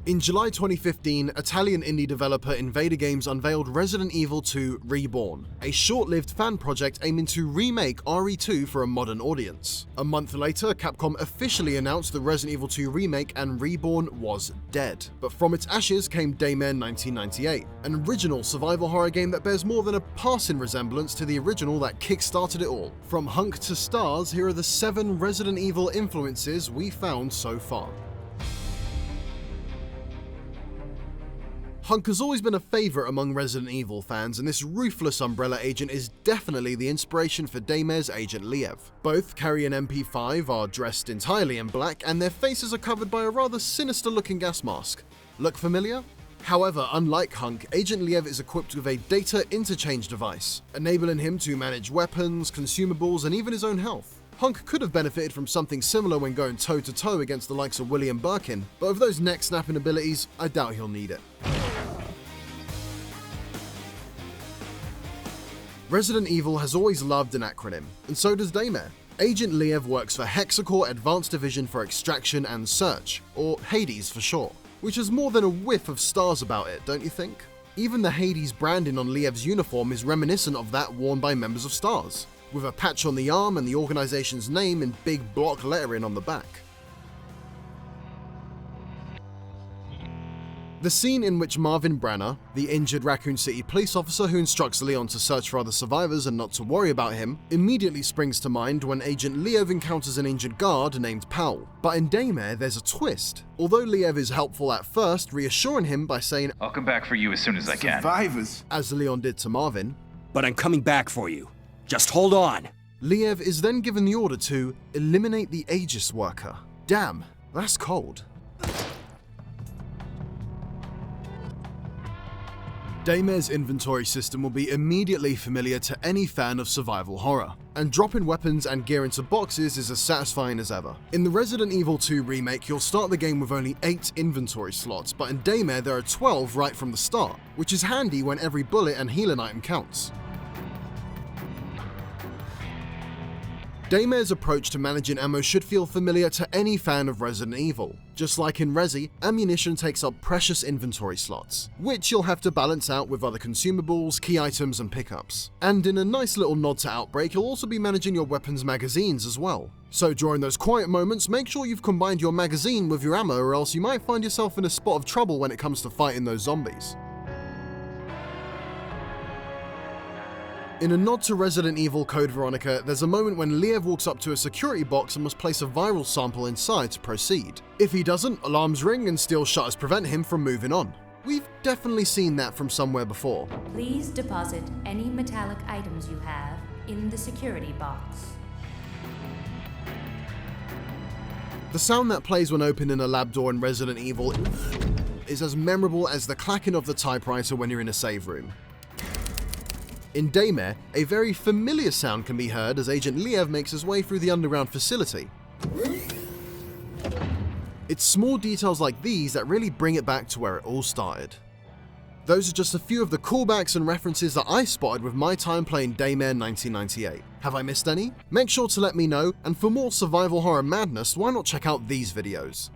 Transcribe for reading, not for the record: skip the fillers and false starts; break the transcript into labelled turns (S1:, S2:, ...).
S1: In July 2015, Italian indie developer Invader Games unveiled Resident Evil 2 Reborn, a short-lived fan project aiming to remake RE2 for a modern audience. A month later, Capcom officially announced the Resident Evil 2 remake, and Reborn was dead. But from its ashes came Daymare 1998, an original survival horror game that bears more than a passing resemblance to the original that kick-started it all. From HUNK to S.T.A.R.S, here are the 7 Resident Evil influences we found so far. HUNK has always been a favourite among Resident Evil fans, and this ruthless Umbrella agent is definitely the inspiration for Daymare's Agent Liev. Both carry an MP5, are dressed entirely in black, and their faces are covered by a rather sinister-looking gas mask. Look familiar? However, unlike HUNK, Agent Liev is equipped with a data interchange device, enabling him to manage weapons, consumables, and even his own health. HUNK could have benefited from something similar when going toe-to-toe against the likes of William Birkin, but with those neck-snapping abilities, I doubt he'll need it. Resident Evil has always loved an acronym, and so does Daymare. Agent Liev works for Hexacore Advanced Division for Extraction and Search, or Hades for short, which has more than a whiff of S.T.A.R.S about it, don't you think? Even the Hades branding on Liev's uniform is reminiscent of that worn by members of S.T.A.R.S, with a patch on the arm and the organization's name in big block lettering on the back. The scene in which Marvin Branner, the injured Raccoon City police officer who instructs Leon to search for other survivors and not to worry about him, immediately springs to mind when Agent Liev encounters an injured guard named Powell. But in Daymare, there's a twist. Although Liev is helpful at first, reassuring him by saying,
S2: "I'll come back for you as soon as I can."
S3: Survivors?
S1: As Leon did to Marvin.
S4: "But I'm coming back for you. Just hold on."
S1: Liev is then given the order to eliminate the Aegis worker. Damn, that's cold. Daymare's inventory system will be immediately familiar to any fan of survival horror, and dropping weapons and gear into boxes is as satisfying as ever. In the Resident Evil 2 remake, you'll start the game with only 8 inventory slots, but in Daymare there are 12 right from the start, which is handy when every bullet and healing item counts. Daymare's approach to managing ammo should feel familiar to any fan of Resident Evil. Just like in Resi, ammunition takes up precious inventory slots, which you'll have to balance out with other consumables, key items, and pickups. And in a nice little nod to Outbreak, you'll also be managing your weapons magazines as well. So during those quiet moments, make sure you've combined your magazine with your ammo, or else you might find yourself in a spot of trouble when it comes to fighting those zombies. In a nod to Resident Evil Code Veronica, there's a moment when Liev walks up to a security box and must place a viral sample inside to proceed. If he doesn't, alarms ring and steel shutters prevent him from moving on. We've definitely seen that from somewhere before.
S5: Please deposit any metallic items you have in the security box.
S1: The sound that plays when opening a lab door in Resident Evil is as memorable as the clacking of the typewriter when you're in a save room. In Daymare, a very familiar sound can be heard as Agent Liev makes his way through the underground facility. It's small details like these that really bring it back to where it all started. Those are just a few of the callbacks and references that I spotted with my time playing Daymare 1998. Have I missed any? Make sure to let me know, and for more survival horror madness, why not check out these videos?